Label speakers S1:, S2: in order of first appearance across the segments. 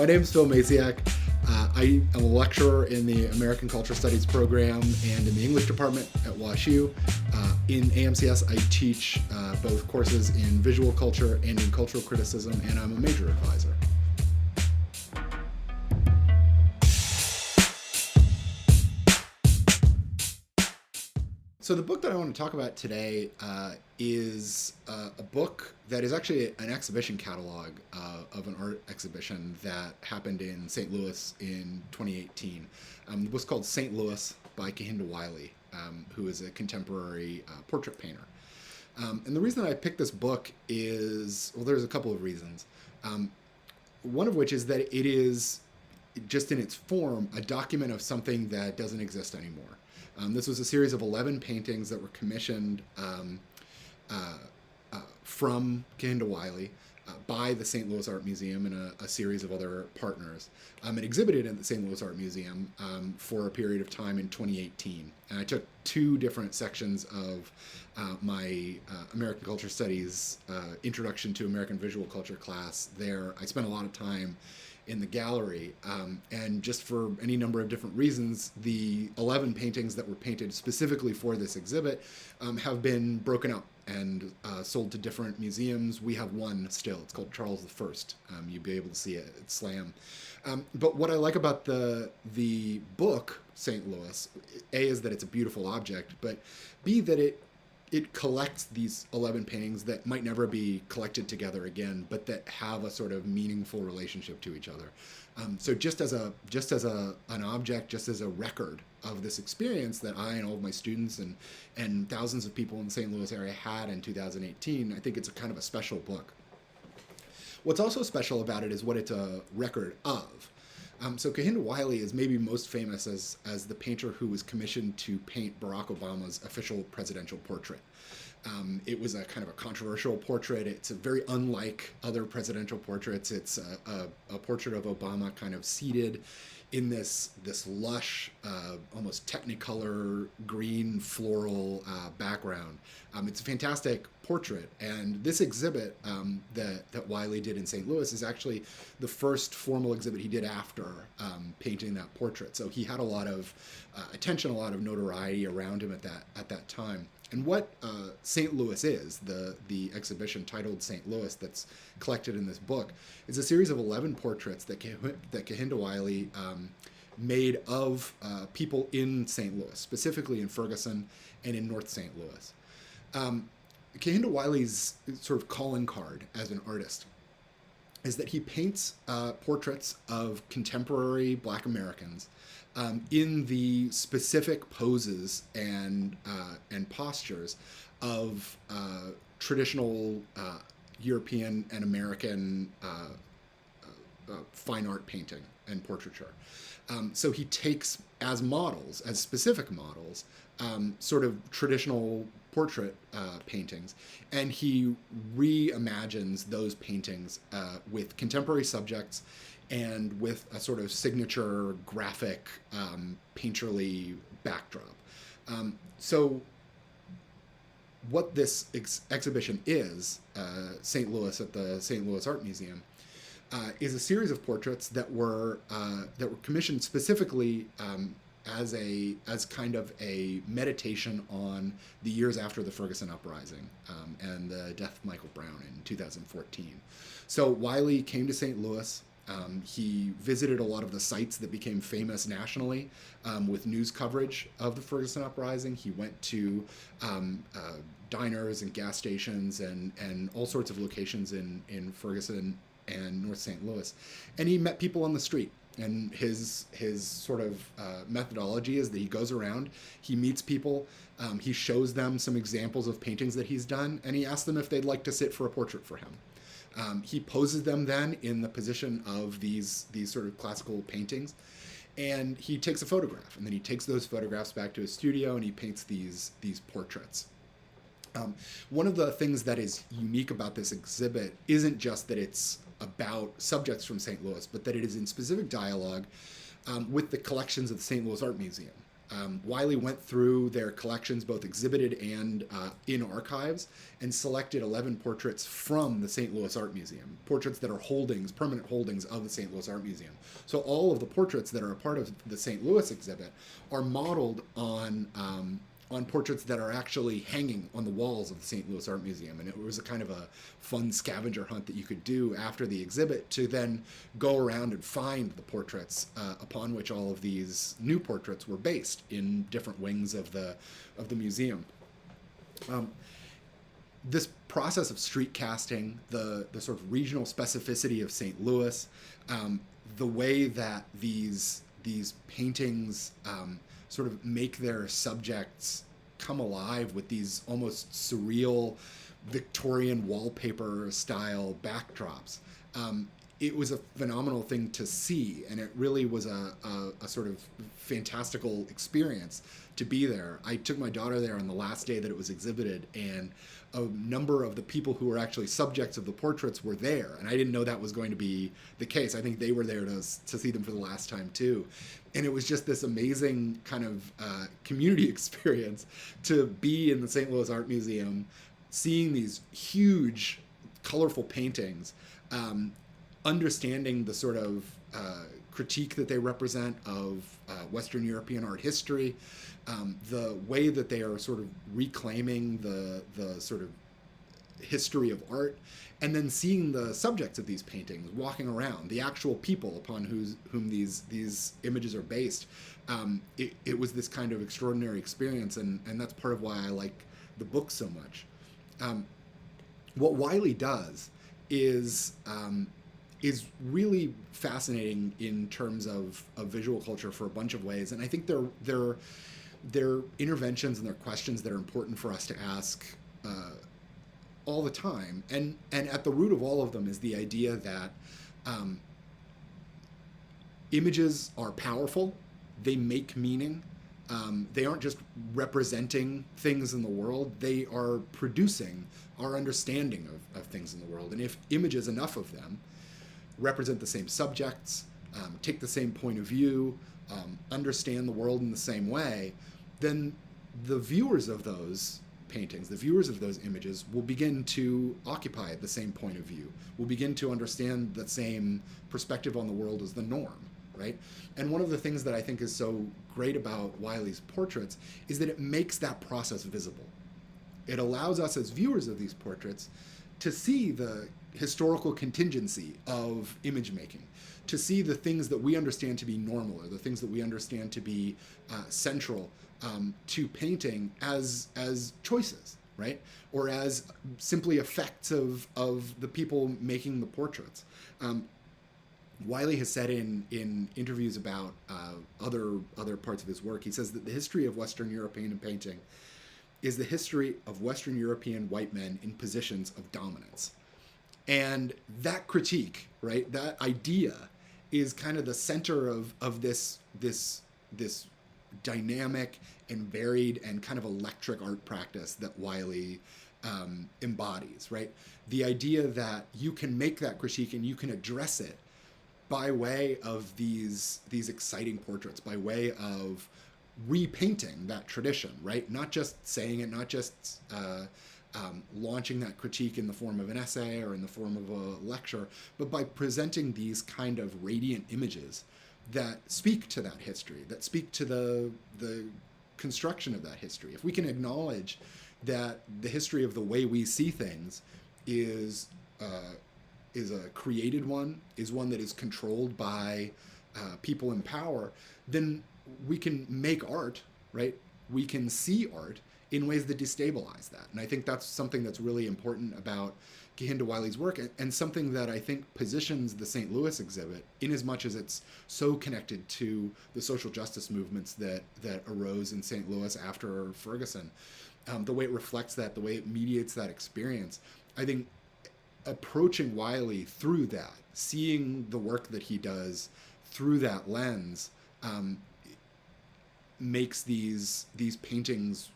S1: My name's Phil Maciak. I am a lecturer in the American Culture Studies program and in the English department at WashU. In AMCS, I teach both courses in visual culture and in cultural criticism, and I'm a major advisor. So the book that I want to talk about today is a book that is actually an exhibition catalog of an art exhibition that happened in St. Louis in 2018. The book's called St. Louis by Kehinde Wiley, who is a contemporary portrait painter. And the reason I picked this book is, well, there's a couple of reasons. One of which is that it is, just in its form, a document of something that doesn't exist anymore. This was a series of 11 paintings that were commissioned from Kehinde Wiley by the St. Louis Art Museum and a series of other partners, and exhibited at the St. Louis Art Museum for a period of time in 2018. And I took two different sections of my American Culture Studies Introduction to American Visual Culture class there. I spent a lot of time in the gallery, and just for any number of different reasons, the 11 paintings that were painted specifically for this exhibit have been broken up and sold to different museums. We have one still. It's called Charles I. You'll be able to see it at SLAM. But what I like about the book, St. Louis, A, is that it's a beautiful object, but B, that it collects these 11 paintings that might never be collected together again, but that have a sort of meaningful relationship to each other. So just as an object, just as a record of this experience that I and all of my students and thousands of people in the St. Louis area had in 2018, I think it's a kind of a special book. What's also special about it is what it's a record of. So Kehinde Wiley is maybe most famous as the painter who was commissioned to paint Barack Obama's official presidential portrait. It was a kind of a controversial portrait. It's a very unlike other presidential portraits. It's a portrait of Obama kind of seated in this lush, almost technicolor green floral background. It's a fantastic portrait, and this exhibit that Wiley did in St. Louis is actually the first formal exhibit he did after painting that portrait. So he had a lot of attention, a lot of notoriety around him at that time. And what St. Louis is, the exhibition titled St. Louis that's collected in this book, is a series of 11 portraits that Kehinde Wiley made of people in St. Louis, specifically in Ferguson and in North St. Louis. Kehinde Wiley's sort of calling card as an artist is that he paints portraits of contemporary Black Americans in the specific poses and postures of traditional European and American fine art painting and portraiture. So he takes as models, as specific models, sort of traditional portrait paintings, and he reimagines those paintings with contemporary subjects and with a sort of signature graphic painterly backdrop. So what this exhibition is, St. Louis at the St. Louis Art Museum, is a series of portraits that were commissioned specifically as kind of a meditation on the years after the Ferguson Uprising and the death of Michael Brown in 2014. So Wiley came to St. Louis. He visited a lot of the sites that became famous nationally with news coverage of the Ferguson Uprising. He went to diners and gas stations and all sorts of locations in Ferguson and North St. Louis. And he met people on the street. And his sort of methodology is that he goes around, he meets people, he shows them some examples of paintings that he's done, and he asks them if they'd like to sit for a portrait for him. He poses them then in the position of these sort of classical paintings, and he takes a photograph, and then he takes those photographs back to his studio and he paints these portraits. One of the things that is unique about this exhibit isn't just that it's about subjects from St. Louis, but that it is in specific dialogue with the collections of the St. Louis Art Museum. Wiley went through their collections, both exhibited and in archives, and selected 11 portraits from the St. Louis Art Museum, portraits that are holdings, permanent holdings of the St. Louis Art Museum. So all of the portraits that are a part of the St. Louis exhibit are modeled on portraits that are actually hanging on the walls of the St. Louis Art Museum. And it was a kind of a fun scavenger hunt that you could do after the exhibit to then go around and find the portraits upon which all of these new portraits were based in different wings of the museum. This process of street casting, the sort of regional specificity of St. Louis, the way that these paintings sort of make their subjects come alive with these almost surreal Victorian wallpaper style backdrops. It was a phenomenal thing to see, and it really was a sort of fantastical experience to be there. I took my daughter there on the last day that it was exhibited, and a number of the people who were actually subjects of the portraits were there, and I didn't know that was going to be the case. I think they were there to see them for the last time too. And it was just this amazing kind of community experience to be in the St. Louis Art Museum, seeing these huge, colorful paintings, understanding the sort of critique that they represent of Western European art history, the way that they are sort of reclaiming the sort of history of art, and then seeing the subjects of these paintings walking around, the actual people upon whom these images are based. It was this kind of extraordinary experience, and that's part of why I like the book so much. What Wiley does is really fascinating in terms of visual culture for a bunch of ways, and I think they're interventions and they're questions that are important for us to ask all the time, and at the root of all of them is the idea that images are powerful, they make meaning, they aren't just representing things in the world, they are producing our understanding of things in the world. And if images, enough of them, represent the same subjects, take the same point of view, understand the world in the same way, then the viewers of those paintings, the viewers of those images will begin to occupy the same point of view, will begin to understand the same perspective on the world as the norm, right? And one of the things that I think is so great about Wiley's portraits is that it makes that process visible. It allows us as viewers of these portraits to see the historical contingency of image making, to see the things that we understand to be normal or the things that we understand to be central to painting as choices, right? Or as simply effects of the people making the portraits. Wiley has said in interviews about other parts of his work, he says that the history of Western European painting is the history of Western European white men in positions of dominance. And that critique, right, that idea is kind of the center of this dynamic and varied and kind of electric art practice that Wiley embodies, right? The idea that you can make that critique and you can address it by way of these exciting portraits, by way of repainting that tradition, right? Not just saying it, not just launching that critique in the form of an essay or in the form of a lecture, but by presenting these kind of radiant images that speak to that history, that speak to the construction of that history. If we can acknowledge that the history of the way we see things is a created one, is one that is controlled by people in power, then we can make art, right? We can see art in ways that destabilize that. And I think that's something that's really important about Kehinde Wiley's work, and something that I think positions the St. Louis exhibit in as much as it's so connected to the social justice movements that arose in St. Louis after Ferguson. The way it reflects that, the way it mediates that experience. I think approaching Wiley through that, seeing the work that he does through that lens, makes these paintings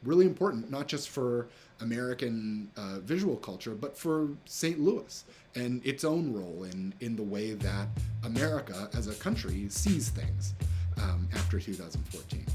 S1: really important, not just for American visual culture, but for St. Louis and its own role in the way that America as a country sees things. after 2014.